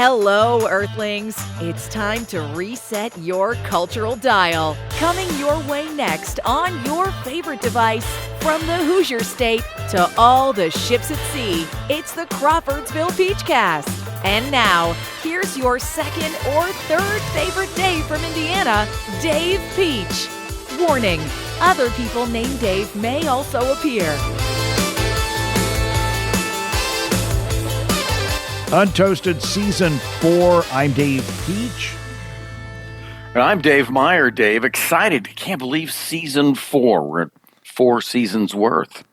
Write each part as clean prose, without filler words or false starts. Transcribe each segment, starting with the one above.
Hello, Earthlings. It's time to reset your cultural dial. Coming your way next on your favorite device, from the Hoosier State to all the ships at sea, it's the Crawfordsville Peachcast. And now, here's your second or third favorite Dave from Indiana, Dave Peach. Warning, other people named Dave may also appear. Untoasted Season 4. I'm Dave Peach. And I'm Dave Meyer. Dave, excited. Can't believe Season 4. We're at 4 seasons worth.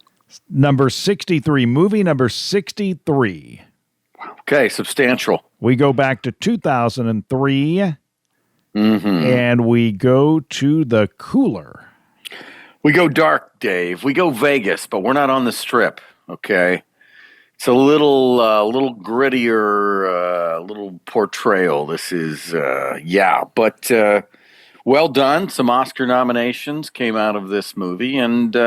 Number 63. Movie number 63. Okay, substantial. We go back to 2003. And we go to the cooler. We go dark, Dave. We go Vegas, but we're not on the Strip, okay? It's a little grittier, little portrayal. This is, but well done. Some Oscar nominations came out of this movie, and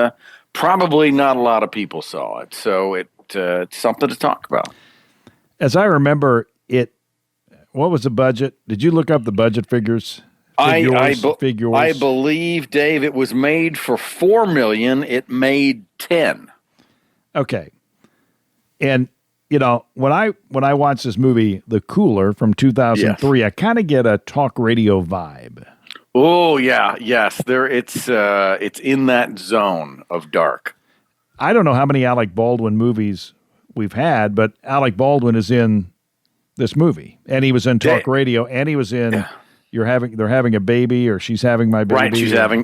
probably not a lot of people saw it. So it's something to talk about. As I remember it, what was the budget? Did you look up the budget figures? Figures? I believe, Dave, it was made for $4 million. It made 10. Okay. And, you know, when I watch this movie, The Cooler from 2003, yes. I kind of get a talk radio vibe. Oh, yeah. Yes. It's in that zone of dark. I don't know how many Alec Baldwin movies we've had, but Alec Baldwin is in this movie. And he was in talk radio, and he was in they're having a baby, or she's having my baby. Right, she's having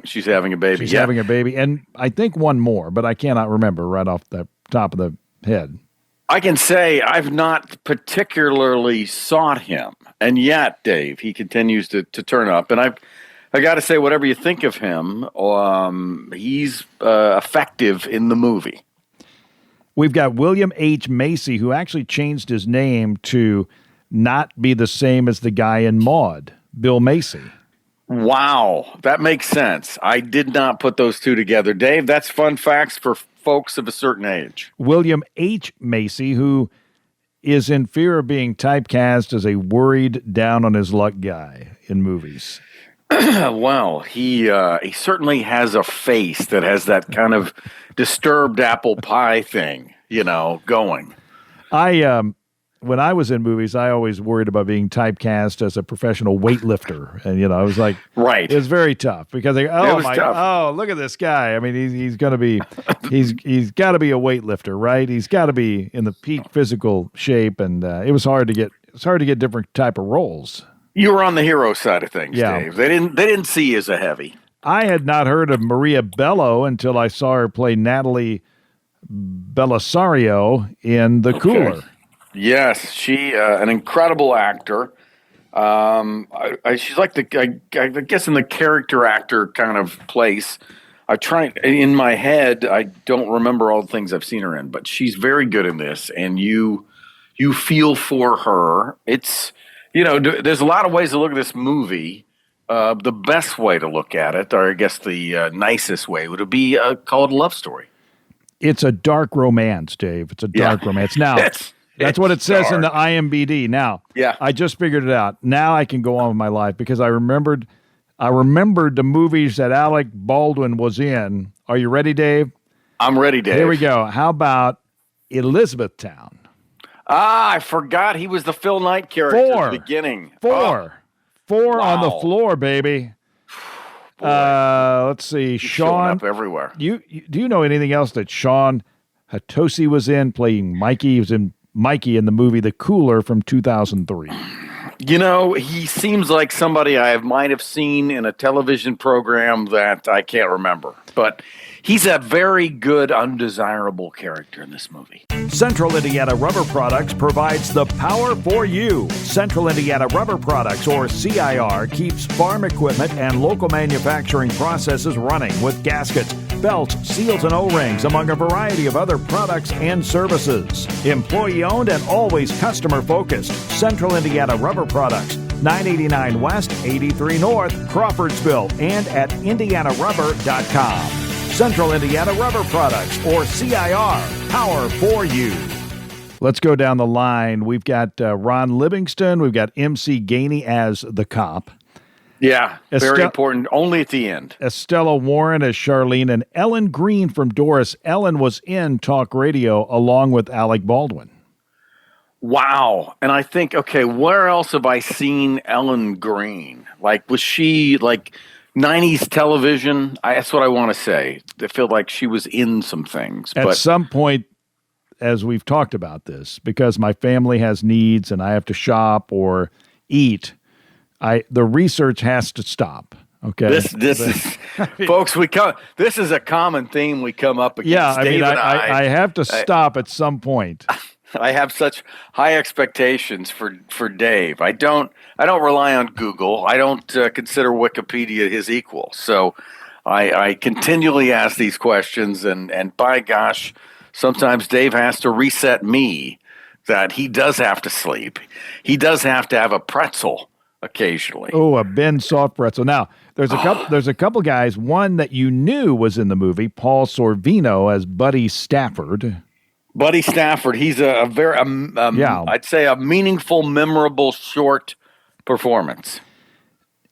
a baby. She's having a baby. And I think one more, but I cannot remember right off the top of the head. I can say I've not particularly sought him, and yet, Dave, he continues to turn up. And I got to say, whatever you think of him, he's effective in the movie. We've got William H. Macy, who actually changed his name to not be the same as the guy in Maude, Bill Macy. Wow, that makes sense. I did not put those two together. Dave, that's fun facts for folks of a certain age. William H. Macy, who is in fear of being typecast as a worried, down-on-his-luck guy in movies. Well, he certainly has a face that has that kind of disturbed apple pie thing, going. When I was in movies, I always worried about being typecast as a professional weightlifter, and I was like, right, it was very tough because look at this guy. I mean, he's got to be a weightlifter, right? He's got to be in the peak physical shape, and it was hard to get different type of roles. You were on the hero side of things, yeah. Dave. They didn't see you as a heavy. I had not heard of Maria Bello until I saw her play Natalie Belisario in The Cooler. Yes, she an incredible actor. She's like I guess in the character actor kind of place. In my head, I don't remember all the things I've seen her in, but she's very good in this, and you feel for her. It's there's a lot of ways to look at this movie. The best way to look at it, or I guess the nicest way, would be called a love story. It's a dark romance, Dave. It's a dark romance. Now. That's what it says in the IMDb. Now, I just figured it out. Now I can go on with my life because I remembered the movies that Alec Baldwin was in. Are you ready, Dave? I'm ready, Dave. Here we go. How about Elizabethtown? I forgot he was the Phil Knight character at the beginning. Four on the floor, baby. Let's see. Sean, up everywhere. Do you know anything else that Sean Hatosi was in, playing Mikey? He was in Mikey in the movie The Cooler from 2003. He seems like somebody I might have seen in a television program that I can't remember. But he's a very good, undesirable character in this movie. Central Indiana Rubber Products provides the power for you. Central Indiana Rubber Products, or CIR, keeps farm equipment and local manufacturing processes running with gaskets, belts, seals, and O-rings, among a variety of other products and services. Employee-owned and always customer-focused. Central Indiana Rubber Products, 989 West, 83 North, Crawfordsville, and at indianarubber.com. Central Indiana Rubber Products, or CIR, power for you. Let's go down the line. We've got Ron Livingston. We've got MC Gainey as the cop. Yeah, very important. Only at the end. Estella Warren as Charlene, and Ellen Green from Doris. Ellen was in talk radio along with Alec Baldwin. Wow. And I think, okay, where else have I seen Ellen Green? Like, was she like 90s television? That's what I want to say. I feel like she was in some things. At some point, as we've talked about this, because my family has needs and I have to shop or eat, the research has to stop. Okay. This is, folks, this is a common theme we come up against. Yeah, I mean, I have to stop at some point. I have such high expectations for Dave. I don't rely on Google. I don't consider Wikipedia his equal. So I continually ask these questions, and by gosh, sometimes Dave has to reset me that he does have to sleep. He does have to have a pretzel occasionally. Oh, a Ben soft pretzel. Now, there's a couple guys. One that you knew was in the movie, Paul Sorvino as Buddy Stafford. Buddy Stafford. He's a very, I'd say, a meaningful, memorable, short performance.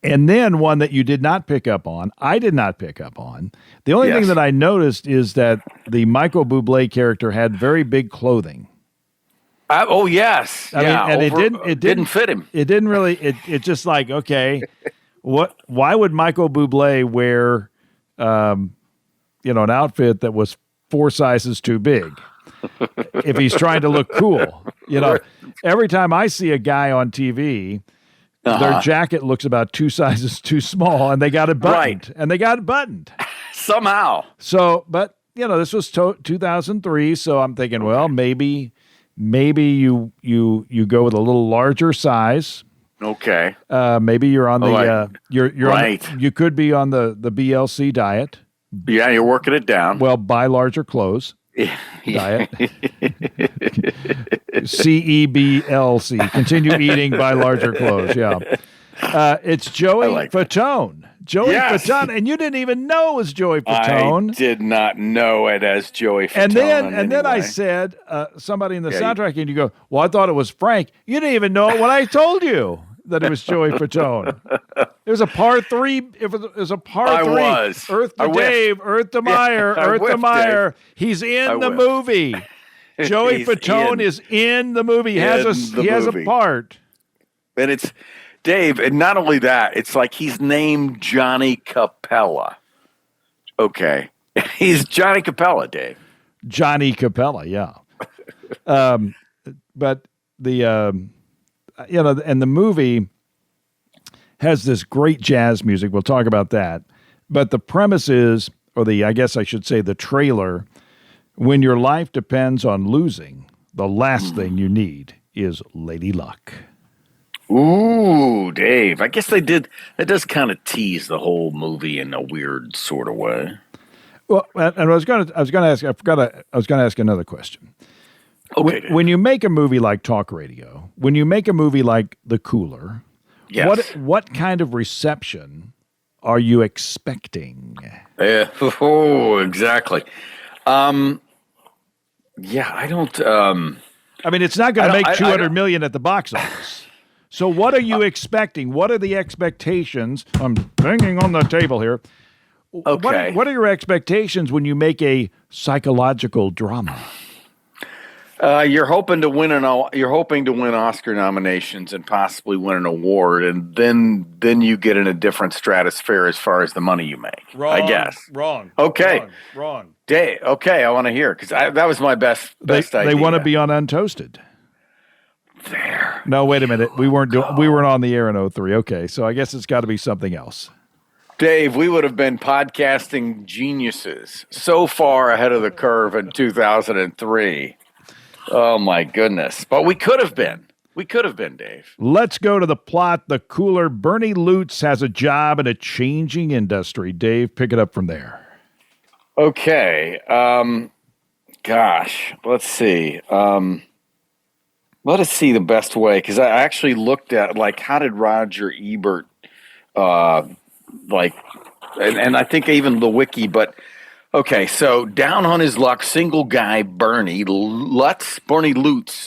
And then one that you did not pick up on, I did not pick up on. The only thing that I noticed is that the Michael Bublé character had very big clothing. Yes. I mean, and it didn't fit him. It didn't really. It just like, okay, why would Michael Bublé wear, an outfit that was 4 sizes too big if he's trying to look cool? Every time I see a guy on TV, their jacket looks about 2 sizes too small, and they got it buttoned. Right. And they got it buttoned somehow. So, but this was 2003, so I'm thinking, well, maybe you go with a little larger size. Okay. Maybe you're on the you're right. You could be on the BLC diet. Yeah, you're working it down. Well, buy larger clothes. Diet. CEBLC. Continue eating, buy larger clothes. Yeah. It's Joey Fatone. Joey Fatone, and you didn't even know it was Joey Fatone. I did not know it as Joey Fatone. And then I said, somebody in the soundtrack, and you go, well, I thought it was Frank. You didn't even know it when I told you that it was Joey Fatone. It was a part 3. It was a part 3. Earth to Dave, Earth to Meyer, Earth to Meyer. Dave. He's in the movie. Joey Fatone is in the movie. He has a part. And it's Dave, and not only that, it's like he's named Johnny Capella. Okay. He's Johnny Capella, Dave. Johnny Capella, yeah. But the and the movie has this great jazz music. We'll talk about that. But the premise is, I guess I should say the trailer, when your life depends on losing, the last thing you need is Lady Luck. Ooh, Dave. I guess they did. That does kind of tease the whole movie in a weird sort of way. Well, and I was going to ask. I forgot. I was going to ask another question. Okay. When you make a movie like talk radio, when you make a movie like The Cooler, what kind of reception are you expecting? Exactly. I don't. I mean, it's not going to make $200 million at the box office. So what are you expecting? What are the expectations? I'm banging on the table here. Okay. What are your expectations when you make a psychological drama? You're hoping to win Oscar nominations and possibly win an award, and then you get in a different stratosphere as far as the money you make. Wrong, I guess. Wrong. Okay. Wrong. Dave, okay, I want to hear because that was my best idea. They want to be on Untoasted. There. No, wait a minute. We weren't on the air in 2003. Okay, so I guess it's got to be something else. Dave, we would have been podcasting geniuses so far ahead of the curve in 2003. Oh, my goodness. But we could have been. We could have been, Dave. Let's go to the plot. The Cooler. Bernie Lutz has a job in a changing industry. Dave, pick it up from there. Okay. Gosh, let's see. Let us see the best way, because I actually looked at, how did Roger Ebert, and I think even the wiki, but Okay, so down on his luck, single guy Bernie Lutz,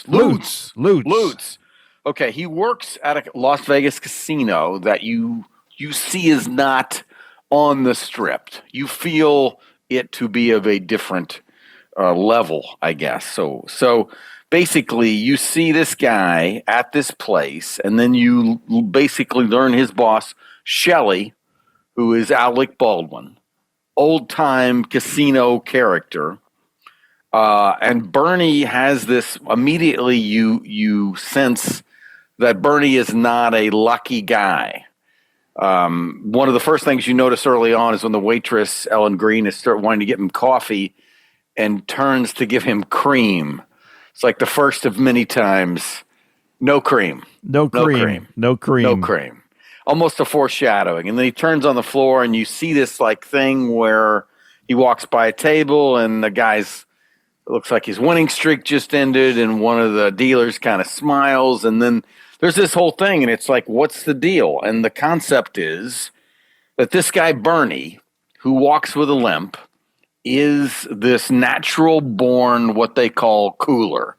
Lutz. Okay, he works at a Las Vegas casino that you see is not on the Strip. You feel it to be of a different level, I guess. So basically, you see this guy at this place, and then you basically learn his boss, Shelley, who is Alec Baldwin, old-time casino character. And Bernie has this, immediately you sense that Bernie is not a lucky guy. One of the first things you notice early on is when the waitress, Ellen Green, is wanting to get him coffee and turns to give him cream. It's like the first of many times, no cream. No cream. Almost a foreshadowing. And then he turns on the floor and you see this like thing where he walks by a table and the guy's, it looks like his winning streak just ended and one of the dealers kind of smiles. And then there's this whole thing and it's like, what's the deal? And the concept is that this guy, Bernie, who walks with a limp, is this natural born, what they call cooler.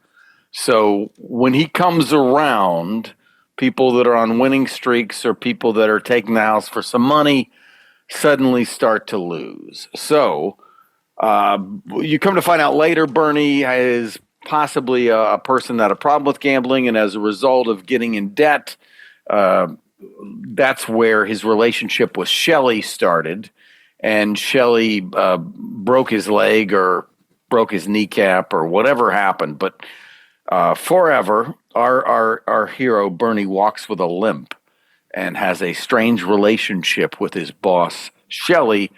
So when he comes around, people that are on winning streaks or people that are taking the house for some money suddenly start to lose. So you come to find out later, Bernie is possibly a person that had a problem with gambling, and as a result of getting in debt, that's where his relationship with Shelley started. And Shelley broke his leg or broke his kneecap or whatever happened. But forever, our hero, Bernie, walks with a limp and has a strange relationship with his boss, Shelley,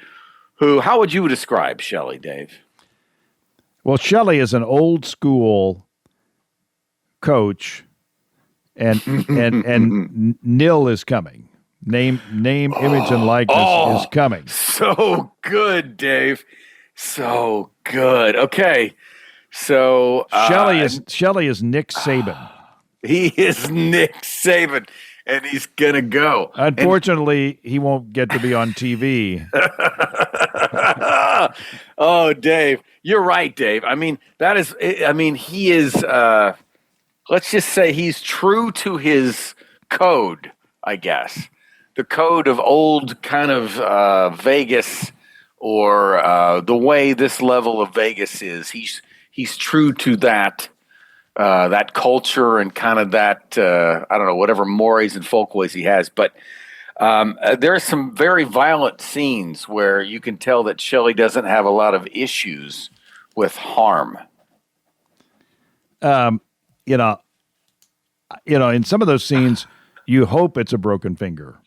who, how would you describe Shelley, Dave? Well, Shelley is an old school coach, and nil is coming. Name, image, and likeness is coming. So good, Dave. So good. Okay, so Shelley is Nick Saban. He is Nick Saban, and he's gonna go. Unfortunately, he won't get to be on TV. Oh, Dave, you're right, Dave. I mean, he is. Let's just say he's true to his code, I guess. The code of old kind of Vegas, or the way this level of Vegas is. He's true to that culture and kind of that I don't know, whatever mores and folkways he has. But there are some very violent scenes where you can tell that Shelley doesn't have a lot of issues with harm. In some of those scenes, you hope it's a broken finger.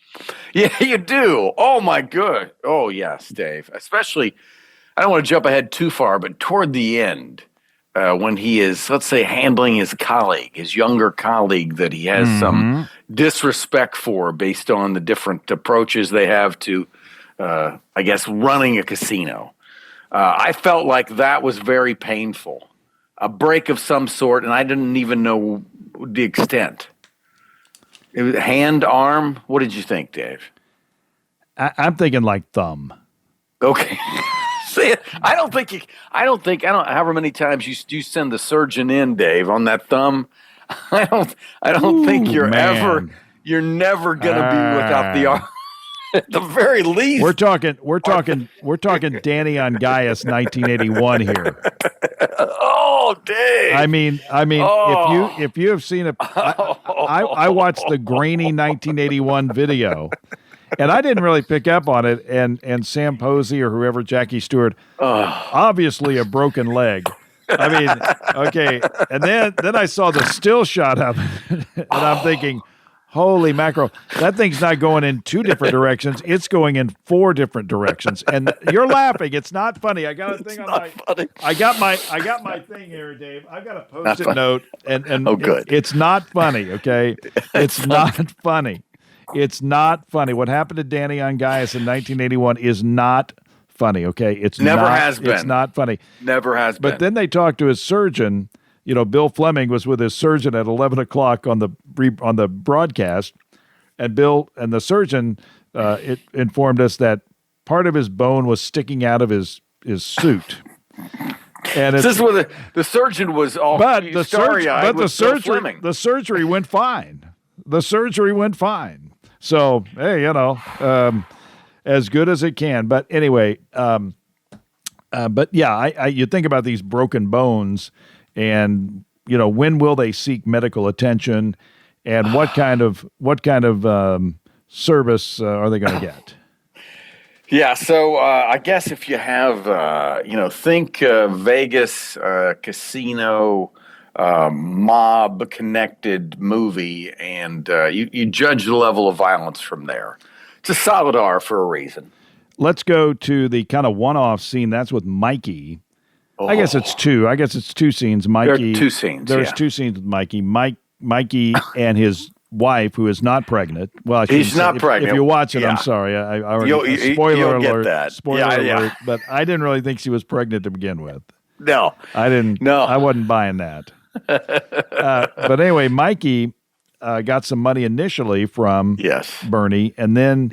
Yeah, you do. Oh, my God. Oh, yes, Dave. Especially, I don't want to jump ahead too far, but toward the end, when he is, let's say, handling his younger colleague that he has some disrespect for based on the different approaches they have to, I guess, running a casino. I felt like that was very painful. A break of some sort, and I didn't even know the extent. It was hand, arm. What did you think, Dave? I'm thinking like thumb. Okay. See, I don't however many times you send the surgeon in, Dave, on that thumb. I don't think you're never gonna be without the arm. At the very least. We're talking Danny on Gaius 1981 here. Oh, Dave. I mean, if you have seen I watched the grainy 1981 video, and I didn't really pick up on it. And Sam Posey or whoever, Jackie Stewart, obviously a broken leg. I mean, okay. And then I saw the still shot of it, and I'm thinking, holy mackerel, that thing's not going in 2 different directions. It's going in 4 different directions. And you're laughing. It's not funny. I got a thing funny. I got my thing here, Dave. I've got a Post-it note. And oh, good. It's not funny, okay? It's not funny. It's not funny. What happened to Danny on Gaius in 1981 is not funny, okay? It's never has been. It's not funny. Never has been. But then they talked to his surgeon. Bill Fleming was with his surgeon at 11 o'clock on the broadcast, and the surgeon informed us that part of his bone was sticking out of his suit. And this is where the surgeon was all starry-eyed. The surgery went fine. The surgery went fine. So, hey, as good as it can. But anyway, but yeah, you think about these broken bones, and when will they seek medical attention, and what kind of service are they going to get? Yeah, so I guess if you have, think Vegas casino mob-connected movie, and you judge the level of violence from there. It's a solid R for a reason. Let's go to the kind of one-off scene. That's with Mikey. Oh. I guess it's two. Two scenes. Mikey. There are two scenes. There's two scenes with Mikey. Mikey and his wife, who is not pregnant. Well, he's not pregnant. If you watch it, I'm sorry. I already spoiler alert. That. Spoiler alert. But I didn't really think she was pregnant to begin with. No, I didn't. No, I wasn't buying that. But anyway, Mikey got some money initially from Bernie, and then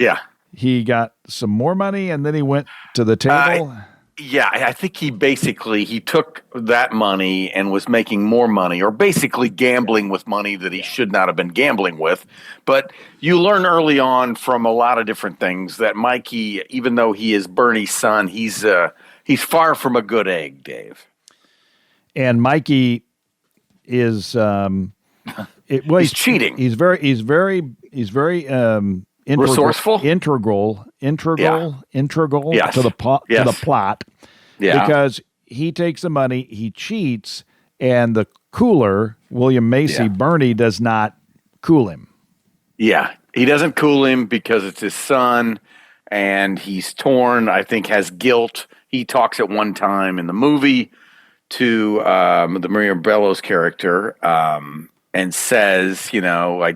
he got some more money, and then he went to the table. I think he took that money and was making more money, or basically gambling with money that he should not have been gambling with. But you learn early on from a lot of different things that Mikey, even though he is Bernie's son, he's far from a good egg, Dave. And Mikey is he's cheating. He's very resourceful, integral to the plot. Yeah. Because he takes the money, he cheats, and the cooler, William Macy, Bernie, does not cool him. Yeah, he doesn't cool him because it's his son, and he's torn, I think, has guilt. He talks at one time in the movie to the Maria Bellows character and says, I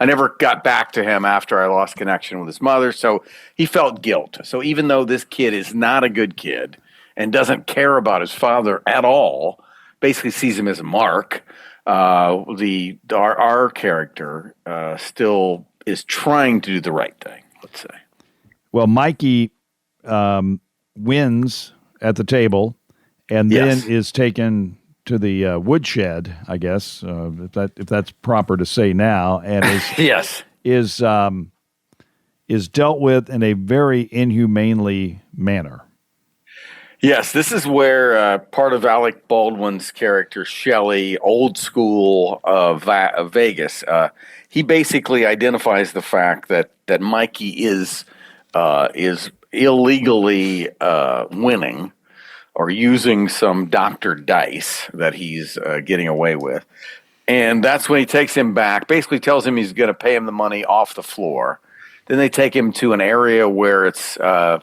never got back to him after I lost connection with his mother. So he felt guilt. So even though this kid is not a good kid and doesn't care about his father at all, basically sees him as a mark, our character still is trying to do the right thing, let's say. Well, Mikey wins at the table and then is taken to the woodshed, I guess, if that's proper to say now, and is dealt with in a very inhumanely manner. Yes, this is where part of Alec Baldwin's character, Shelley, old school of Vegas, he basically identifies the fact that Mikey is illegally winning, or using some doctored dice that he's getting away with. And that's when he takes him back, basically tells him he's going to pay him the money off the floor. Then they take him to an area where it's, I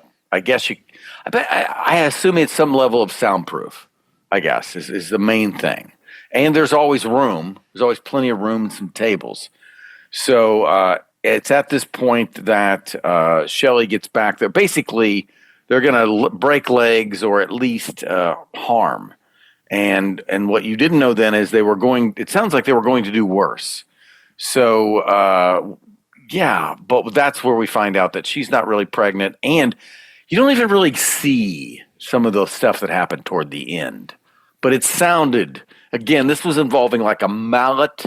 assume it's some level of soundproof, I guess, is the main thing. And there's always room. There's always plenty of room and some tables. So it's at this point that Shelley gets back there. Basically, they're going to break legs or at least harm. And what you didn't know then is it sounds like they were going to do worse. So, but that's where we find out that she's not really pregnant. And you don't even really see some of the stuff that happened toward the end. But it sounded, again, this was involving like a mallet.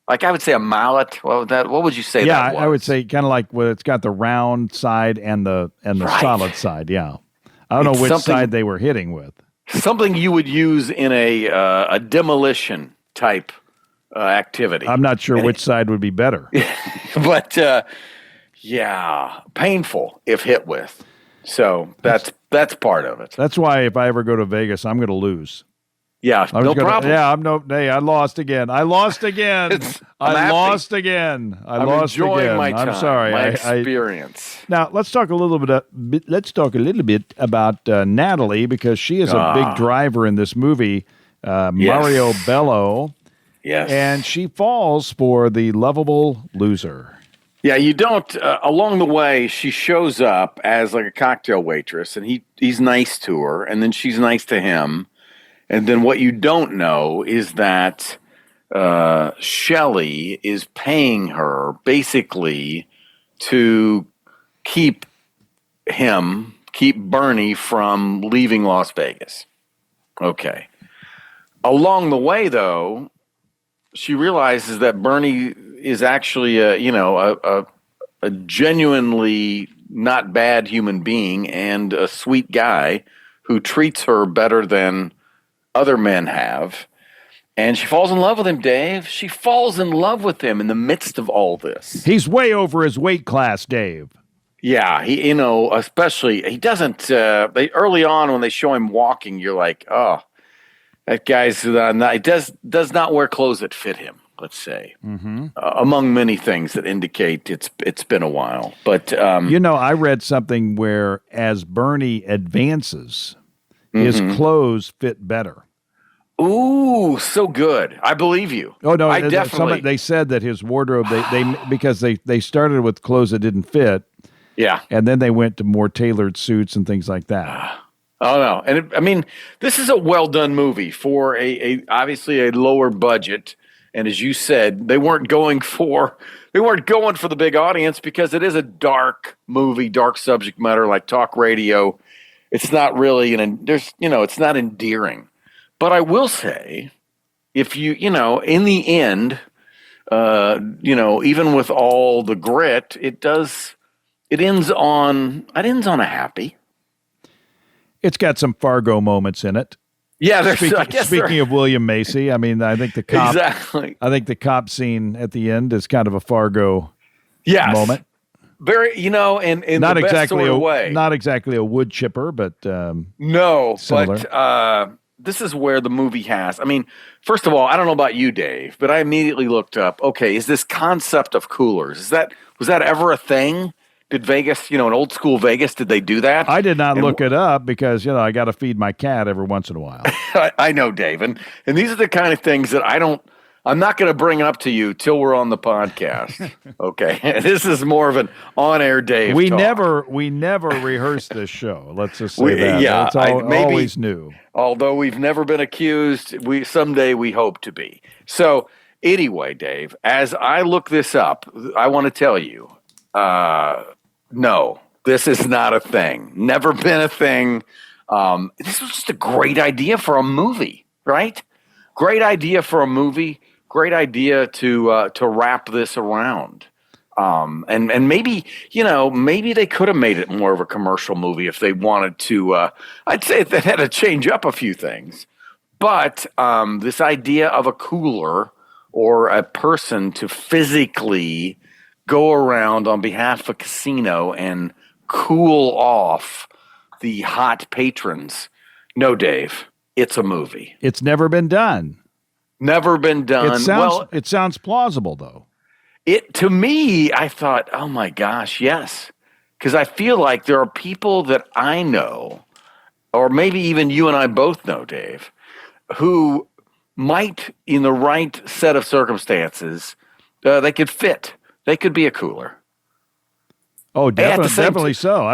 Like I would say a mallet. What would you say that was? Yeah, I would say kind of like it's got the round side and the solid side. Yeah, I don't know which side they were hitting with. Something you would use in a demolition type activity. I'm not sure which side would be better. But painful if hit with. So that's part of it. That's why if I ever go to Vegas, I'm going to lose. Yeah, no problem. Yeah, I lost again. I lost again. I lost again. I'm enjoying my time. I'm sorry. My experience. Now let's talk a little bit about Natalie, because she is a big driver in this movie. Mario Bello. Yes, and she falls for the lovable loser. Yeah, you don't. Along the way, she shows up as like a cocktail waitress, and he's nice to her, and then she's nice to him. And then what you don't know is that Shelley is paying her basically to keep keep Bernie from leaving Las Vegas. Okay. Along the way, though, she realizes that Bernie is actually a genuinely not bad human being and a sweet guy who treats her better than other men have. And she falls in love with him, Dave. She falls in love with him in the midst of all this. He's way over his weight class, Dave. Yeah, especially he doesn't. They early on when they show him walking, you're like, oh, that guy's not, does not wear clothes that fit him. Let's say, among many things that indicate it's been a while. But I read something where as Bernie advances, his clothes fit better. Ooh, so good. I believe you. Oh no, I definitely. They said that his wardrobe because they started with clothes that didn't fit. Yeah, and then they went to more tailored suits and things like that. Oh no, and this is a well done movie for a obviously a lower budget. And as you said, they weren't going for the big audience because it is a dark movie, dark subject matter like talk radio. It's not really it's not endearing. But I will say, if in the end, even with all the grit, it ends on a happy. It's got some Fargo moments in it. Yeah, speaking of William Macy, I think the cop. Exactly. I think the cop scene at the end is kind of a Fargo moment. Very, in not the exactly best sort of way. Not exactly a wood chipper, but no, similar. But this is where the movie has. First of all, I don't know about you, Dave, but I immediately looked up. Okay, is this concept of coolers? Was that ever a thing? Did Vegas, in old school Vegas, did they do that? I did not look it up because, I got to feed my cat every once in a while. I know, Dave. And these are the kind of things that I'm not going to bring up to you till we're on the podcast. Okay. This is more of an on-air Dave We talk. never rehearsed this show. Let's just say that. Yeah. It's always new. Although we've never been accused, someday we hope to be. So anyway, Dave, as I look this up, I want to tell you, no, this is not a thing. Never been a thing. This was just a great idea for a movie, right? Great idea for a movie. Great idea to wrap this around. And maybe they could have made it more of a commercial movie if they wanted to. I'd say they had to change up a few things. But this idea of a cooler or a person to physically go around on behalf of a casino and cool off the hot patrons. No, Dave, it's a movie. It's never been done. Never been done. It sounds plausible, though. To me, I thought, oh my gosh, yes. Because I feel like there are people that I know, or maybe even you and I both know, Dave, who might, in the right set of circumstances, they could fit. They could be a cooler. Oh, definitely so.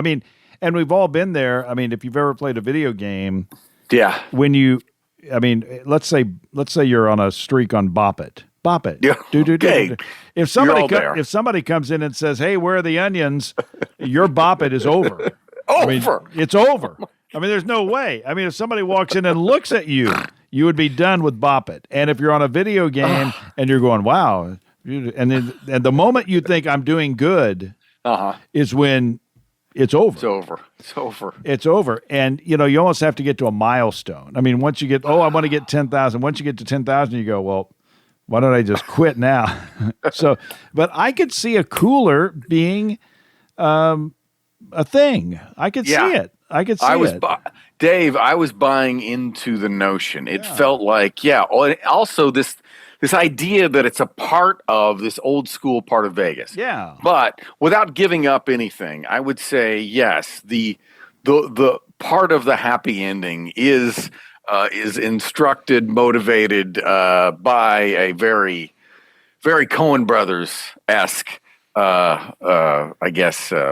And we've all been there. If you've ever played a video game, yeah. When let's say you're on a streak on Bop It. Yeah. Okay. If somebody comes in and says, "Hey, where are the onions?" Your Bop It is over. It's over. There's no way. If somebody walks in and looks at you, you would be done with Bop It. And if you're on a video game and you're going, "Wow," and the moment you think I'm doing good is when it's over. It's over. And, you almost have to get to a milestone. Once you get, I want to get 10,000. Once you get to 10,000, you go, well, why don't I just quit now? But I could see a cooler being a thing. I could see it. Dave, I was buying into the notion. It felt like, also this idea that it's a part of this old school part of Vegas. Yeah. But without giving up anything, I would say, yes, the part of the happy ending is instructed, motivated by a very, very Coen Brothers-esque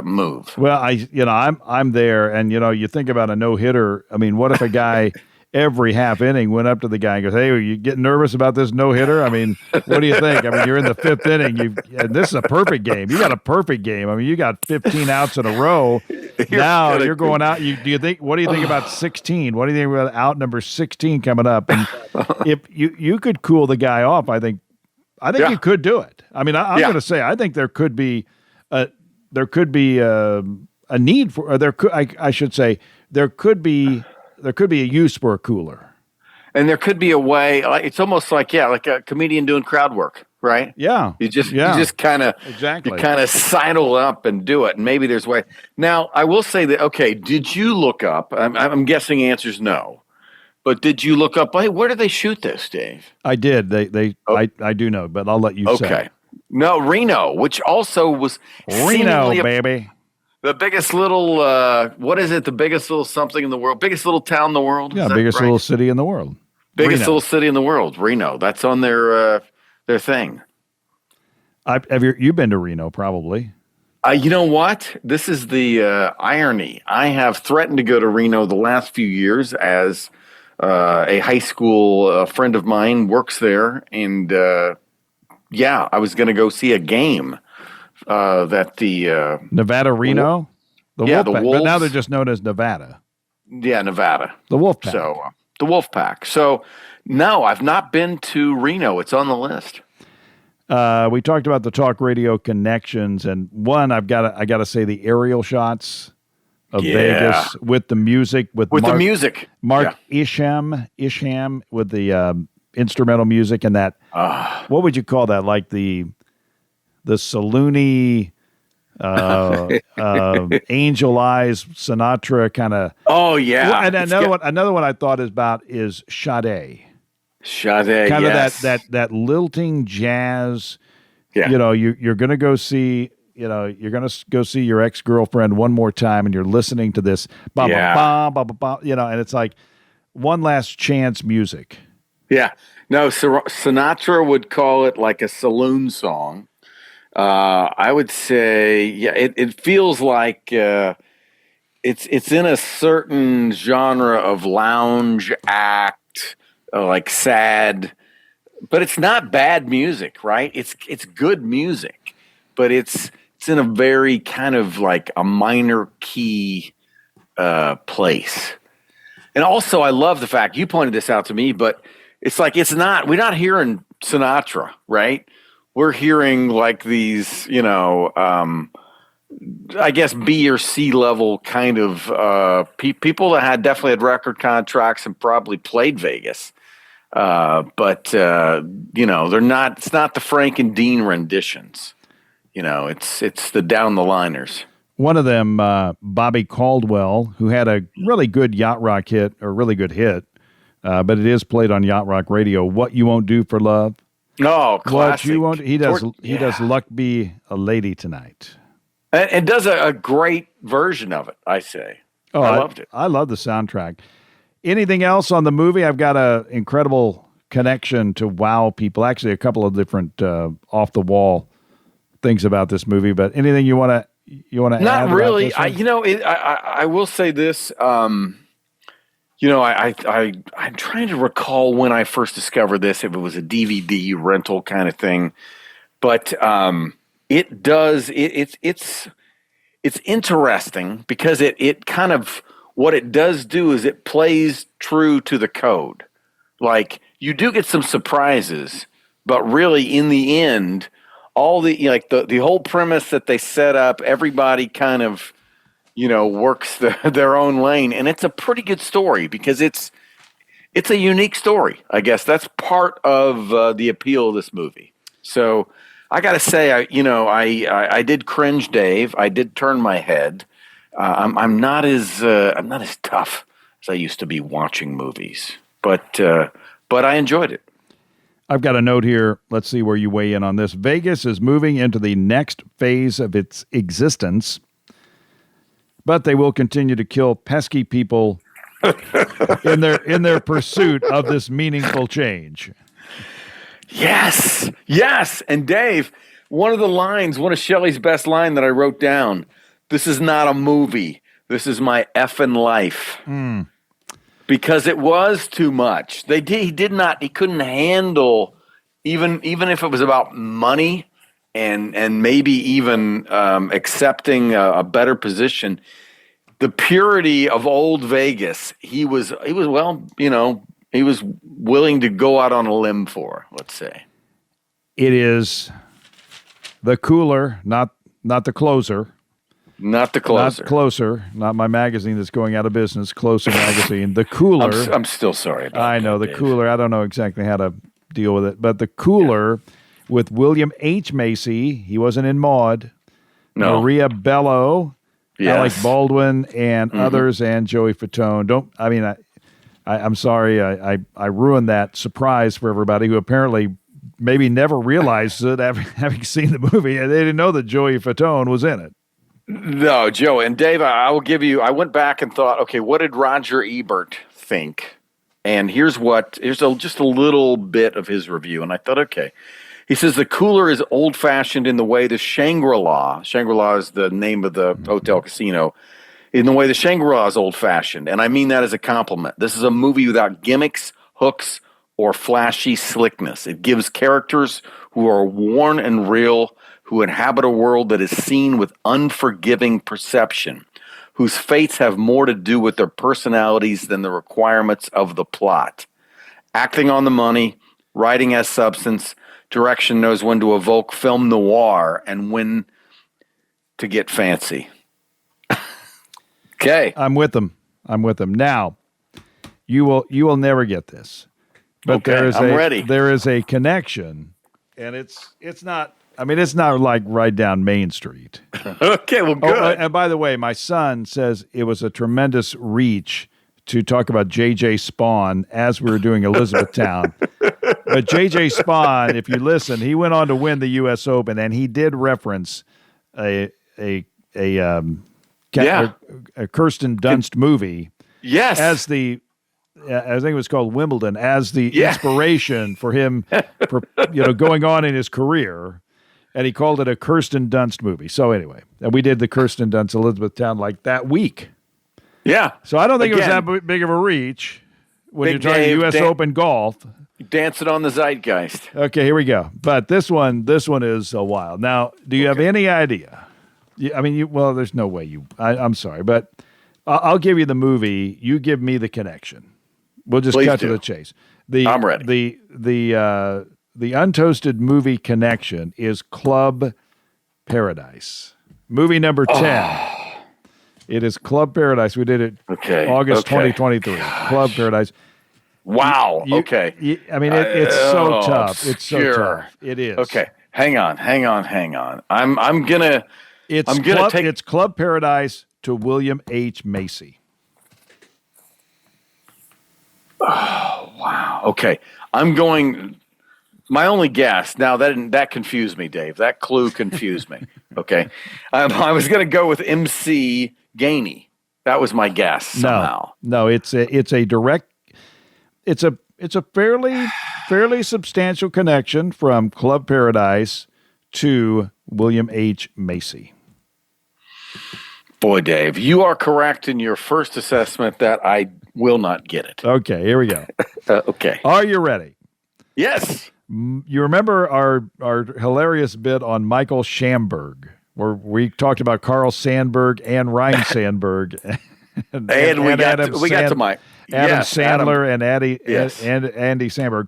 move. Well, I'm there, and you think about a no-hitter. What if a guy every half inning went up to the guy and goes, "Hey, are you getting nervous about this no-hitter? I mean, what do you think? I mean, you're in the fifth inning. And this is a perfect game. You got a perfect game. I mean, you got 15 outs in a row. Now you're going out. What do you think about 16? What do you think about out number 16 coming up? And if you could cool the guy off, I think you could do it. I mean, I'm going to say I think there could be a need for, or I should say there could be a use for a cooler, and there could be a way. Like it's almost like a comedian doing crowd work, right? Yeah, you just kind of sidle up and do it, and maybe there's a way. Now, I will say that. Okay, did you look up? I'm guessing answer's no. But did you look up, hey, where did they shoot this, Dave? I did. I do know, but I'll let you say. Okay. No, Reno, which also was Reno, baby. The biggest little, what is it? The biggest little something in the world? Biggest little town in the world? Yeah, biggest little city in the world. Biggest little city in the world, Reno. That's on their thing. You've been to Reno, probably. You know what? This is the irony. I have threatened to go to Reno the last few years as a high school friend of mine works there, and I was going to go see a game that the Nevada Reno, the Wolves, but now they're just known as Nevada. Yeah, Nevada, the Wolfpack. So the Wolfpack. So no, I've not been to Reno. It's on the list. We talked about the talk radio connections, and one I got to say the aerial shots of Vegas with the music Mark Isham with the instrumental music and that what would you call that, like the saloony angel eyes Sinatra kind of. Oh yeah. Well, and another one I thought about is Sade kind of that lilting jazz. You're gonna go see you're going to go see your ex-girlfriend one more time and you're listening to this, and it's like one last chance music. Yeah. No, Sinatra would call it like a saloon song. I would say, it feels like it's in a certain genre of lounge act, like sad, but it's not bad music, right? It's good music, but it's in a very kind of like a minor key place. And also I love the fact you pointed this out to me, but it's like we're not hearing Sinatra, right? We're hearing like these, I guess B or C level kind of people that definitely had record contracts and probably played Vegas. But they're not, it's not the Frank and Dean renditions. It's the down the liners. One of them, Bobby Caldwell, who had a really good yacht rock hit, or really good hit, but it is played on yacht rock radio. What You Won't Do for Love. Oh, classic. What You Won't. He does Luck Be a Lady Tonight. And does a great version of it, I say. Oh, I loved it. I love the soundtrack. Anything else on the movie? I've got an incredible connection to wow people. Actually, a couple of different off the wall things about this movie, but anything you want to add? Not really. I will say this. I'm trying to recall when I first discovered this, if it was a DVD rental kind of thing, but it's interesting because it kind of, what it does do is it plays true to the code. Like you do get some surprises, but really in the end, all the whole premise that they set up, everybody kind of, works their own lane, and it's a pretty good story because it's a unique story. I guess that's part of the appeal of this movie. So I got to say, I did cringe, Dave. I did turn my head. I'm not as tough as I used to be watching movies, but I enjoyed it. I've got a note here. Let's see where you weigh in on this. Vegas is moving into the next phase of its existence, but they will continue to kill pesky people in their pursuit of this meaningful change. Yes. And Dave, one of Shelley's best line that I wrote down, this is not a movie. This is my effing life. because it was too much. He couldn't handle even if it was about money and maybe even accepting a better position. The purity of old Vegas, he was willing to go out on a limb for, let's say. It is the cooler, not the closer. Not the closer. Not Closer. Not my magazine that's going out of business. Closer magazine. The Cooler. I'm still sorry about I know that, the Dave. Cooler. I don't know exactly how to deal with it, but the Cooler with William H. Macy. He wasn't in Maude. No. Maria Bello, Yes. Alec Baldwin, and others, and Joey Fatone. I'm sorry. I ruined that surprise for everybody who apparently maybe never realized it after having seen the movie. They didn't know that Joey Fatone was in it. No, Joe and Dave, I will give you. I went back and thought, okay, what did Roger Ebert think? And here's just a little bit of his review. And I thought, okay, he says the Cooler is old fashioned in the way the Shangri-La is the name of the hotel casino, in the way the Shangri-La is old fashioned. And I mean that as a compliment. This is a movie without gimmicks, hooks, or flashy slickness. It gives characters who are worn and real, who inhabit a world that is seen with unforgiving perception, whose fates have more to do with their personalities than the requirements of the plot. Acting on the money, writing as substance, direction knows when to evoke film noir and when to get fancy. Okay. I'm with them. Now, you will never get this. But Okay, I'm ready. There is a connection, and it's not. I mean, it's not like right down Main Street. Okay, well, good. Oh, and by the way, my son says it was a tremendous reach to talk about J.J. Spawn as we were doing Elizabethtown. But J.J. Spawn, if you listen, he went on to win the U.S. Open, and he did reference a Kirsten Dunst movie. Yes. As the I think it was called Wimbledon, as the inspiration for him, going on in his career, and he called it a Kirsten Dunst movie. So anyway, and we did the Kirsten Dunst Elizabethtown like that week. Yeah. So I don't think it was that big of a reach when you're talking U.S. Open golf. Dancing on the zeitgeist. Okay, here we go. But this one is a while. Now, do you have any idea? Well, there's no way I'm sorry, but I'll give you the movie. You give me the connection. We'll just cut to the chase. I'm ready. The Untoasted movie connection is Club Paradise. Movie number 10. It is Club Paradise. We did it August 2023. Gosh. Club Paradise. Wow. It's so tough. It's so tough. It is. Okay. Hang on. I'm gonna. It's Club Paradise to William H. Macy. Oh, wow. Okay. I'm going. My only guess. Now that confused me, Dave. That clue confused me. Okay. I was going to go with MC Gainey. That was my guess. Somehow. No. It's a fairly substantial connection from Club Paradise to William H. Macy. Boy, Dave, you are correct in your first assessment that I will not get it. Okay, here we go. Okay. Are you ready? Yes. You remember our hilarious bit on Michael Schamberg, where we talked about Carl Sandburg and Ryan Sandberg. we got to Mike. Adam Sandler and Andy Samberg.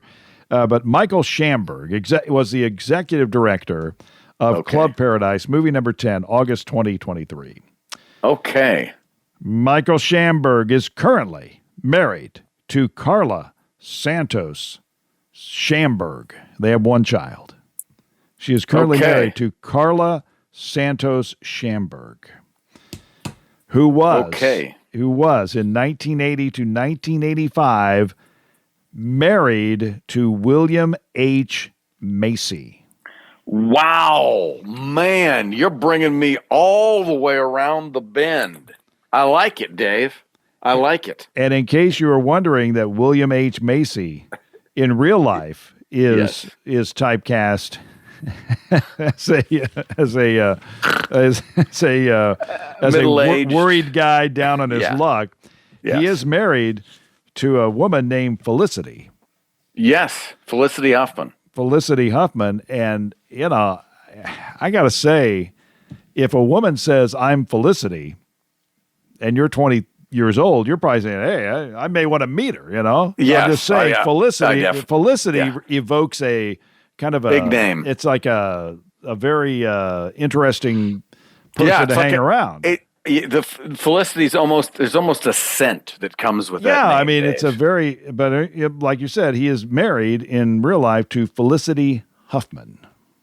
But Michael Schamberg was the executive director of Club Paradise, movie number 10, August 2023. Okay. Michael Schamberg is currently married to Carla Santos Schamberg. They have one child. She is currently married to Carla Santos Schamberg, who was in 1980 to 1985 married to William H. Macy. Wow, man, you're bringing me all the way around the bend. I like it, Dave. I like it. And in case you were wondering that William H. Macy in real life is typecast as a worried guy down on his luck. Yes. He is married to a woman named Felicity. Yes, Felicity Huffman. Felicity Huffman. And, I got to say, if a woman says, I'm Felicity, and you're 20 years old, you're probably saying, hey, I may want to meet her, Yes. I'm just saying, Felicity Yeah. evokes a kind of a big name. It's like a very interesting person to hang around. The Felicity's there's almost a scent that comes with that name, I mean, Dave. it's but like you said, he is married in real life to Felicity Huffman.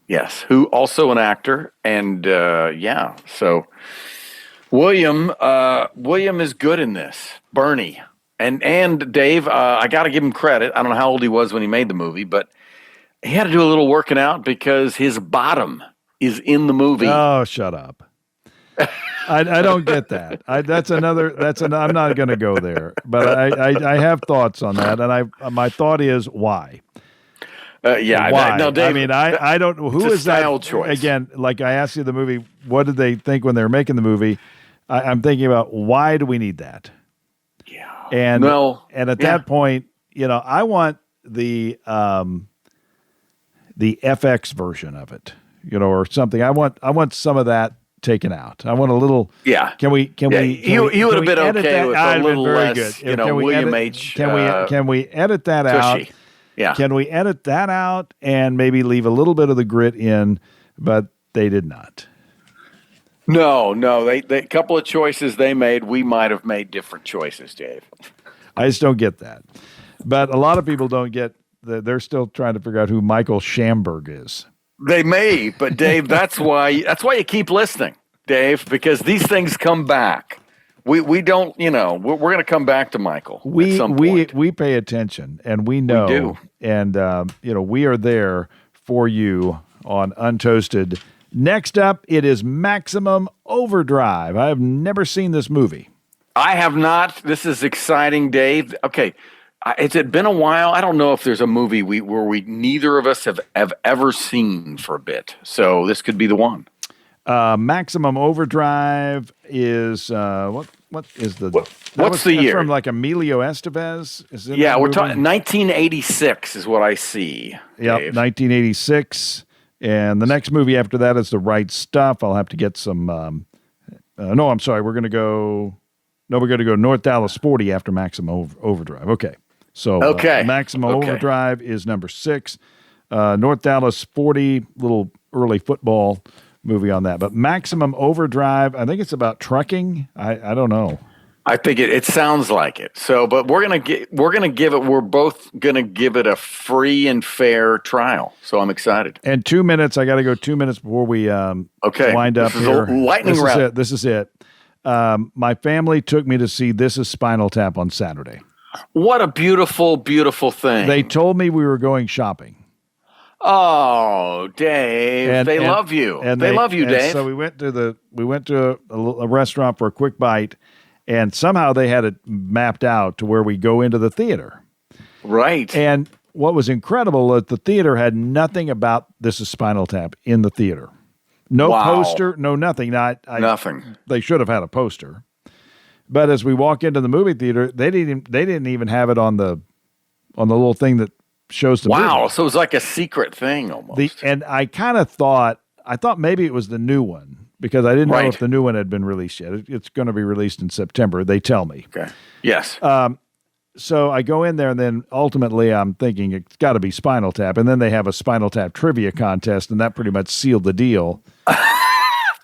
Yes, who also an actor, and so William is good in this. Bernie and Dave, I got to give him credit. I don't know how old he was when he made the movie, but he had to do a little working out because his bottom is in the movie. Oh, shut up. I don't get that. I'm not going to go there, but I have thoughts on that, and my thought is why. Why? No, Dave, I mean, I don't know who is that choice. Again, like I asked you the movie, what did they think when they were making the movie? I'm thinking about why do we need that? Yeah. And at that point, I want the FX version of it, or something. I want some of that taken out. I want a little. Yeah. Can we? You would have been okay with a little less. William H. Can we edit that Tushy. out? Yeah. Can we edit that out and maybe leave a little bit of the grit in? But they did not. No. They couple of choices they made. We might have made different choices, Dave. I just don't get that. But a lot of people don't get. They're still trying to figure out who Michael Shamberg is. They may, but Dave, that's why you keep listening, Dave, because these things come back. We don't, we're going to come back to Michael at some point. We pay attention, and we know. We do. And, we are there for you on Untoasted. Next up, it is Maximum Overdrive. I have never seen this movie. I have not. This is exciting, Dave. Okay. Has it been a while? I don't know if there's a movie where neither of us have ever seen for a bit. So this could be the one. Maximum Overdrive is what is the what's the year? From like Emilio Estevez? Is it? Yeah, we're talking 1986 is what I see. Yep, 1986. And the next movie after that is The Right Stuff. I'll have to get some. No, I'm sorry. We're going to go North Dallas 40 after Maximum Overdrive. Okay. So Maximum Overdrive is number 6. North Dallas 40, little early football movie on that. But Maximum Overdrive, I think it's about trucking. I don't know. I think it sounds like it. So, but we're both gonna give it a free and fair trial. So I'm excited. And 2 minutes. I got to go 2 minutes before we wind up here. Lightning round. This is it. My family took me to see This Is Spinal Tap on Saturday. What a beautiful, beautiful thing. They told me we were going shopping. Oh, Dave, they love you. They love you, Dave. So we went to a restaurant for a quick bite, and somehow they had it mapped out to where we go into the theater. Right. And what was incredible is the theater had nothing about This Is Spinal Tap in the theater. No poster, no nothing. Nothing. They should have had a poster. But as we walk into the movie theater, they didn't even have it on the little thing that shows the movie. Wow, so it was like a secret thing almost. And I kind of thought maybe it was the new one because I didn't know if the new one had been released yet. It's going to be released in September, they tell me. Okay. Yes. So I go in there, and then ultimately I'm thinking it's got to be Spinal Tap. And then they have a Spinal Tap trivia contest, and that pretty much sealed the deal.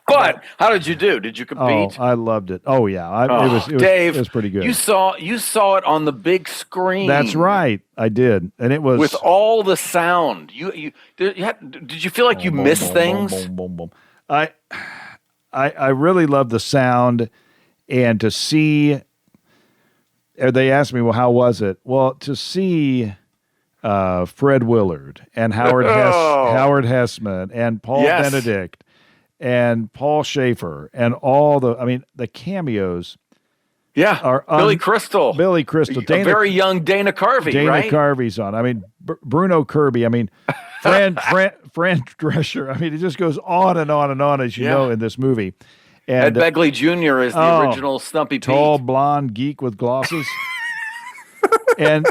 But how did you do? Did you compete? Oh, I loved it. Oh, yeah. Dave, it was pretty good. You saw it on the big screen. That's right. I did. And it was with all the sound. Did you feel like you missed things? I really love the sound, and to see. They asked me, well, how was it? Well, to see Fred Willard and Howard Hessman and Paul Benedict and Paul Schaefer and all the cameos. Yeah, are Billy Crystal, Dana, very young Dana Carvey. Dana Carvey's on. Bruno Kirby. Fran Drescher. It just goes on and on and on, as you know, in this movie. And Ed Begley Jr. is the original Stumpy Pete. Tall, blonde geek with glasses. And,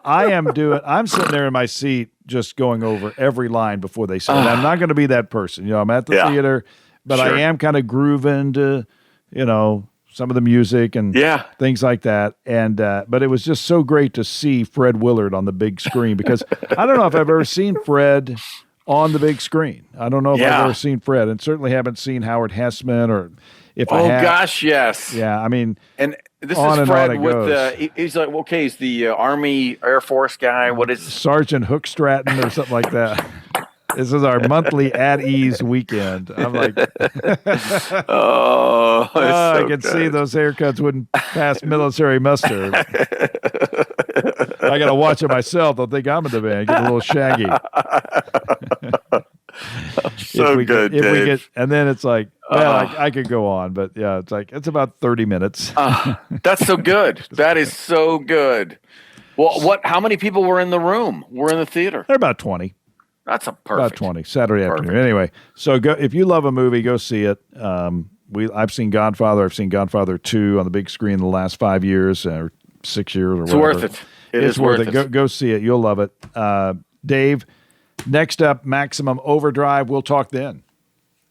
I'm sitting there in my seat just going over every line before they say it. I'm not going to be that person. I'm at the theater, but I am kind of grooving to, some of the music and things like that. And, but it was just so great to see Fred Willard on the big screen, because I don't know if I've ever seen Fred on the big screen. I don't know if I've ever seen Fred, and certainly haven't seen Howard Hessman, or if I have. Oh gosh, yes. Yeah, I mean, and this is Fred with he's like, okay, he's the Army Air Force guy. What is Sergeant Hook Stratton or something like that? This is our monthly at ease weekend. I'm like, I can see those haircuts wouldn't pass military muster. I got to watch it myself. They'll think I'm in the band. Get a little shaggy. Dave. And then it's like, I could go on, but yeah, it's about 30 minutes. That's so good. That is so good. Well, how many people were in the room? Were in the theater? They're about 20. That's about 20 Saturday afternoon. Anyway, so go if you love a movie, go see it. I've seen Godfather. I've seen Godfather 2 on the big screen the last 5 years or 6 years or whatever. It's worth it. It's worth it. Go see it. You'll love it. Dave, next up, Maximum Overdrive. We'll talk then.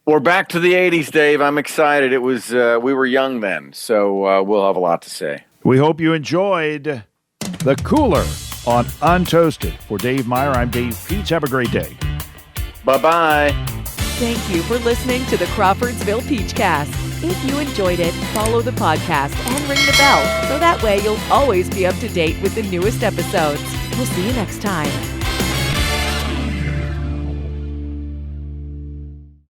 We're back to the 80s, Dave. I'm excited. It was we were young then, so we'll have a lot to say. We hope you enjoyed The Cooler on Untoasted. For Dave Meyer, I'm Dave Peach. Have a great day. Bye-bye. Thank you for listening to the Crawfordsville Peachcast. If you enjoyed it, follow the podcast and ring the bell, so that way you'll always be up to date with the newest episodes. We'll see you next time.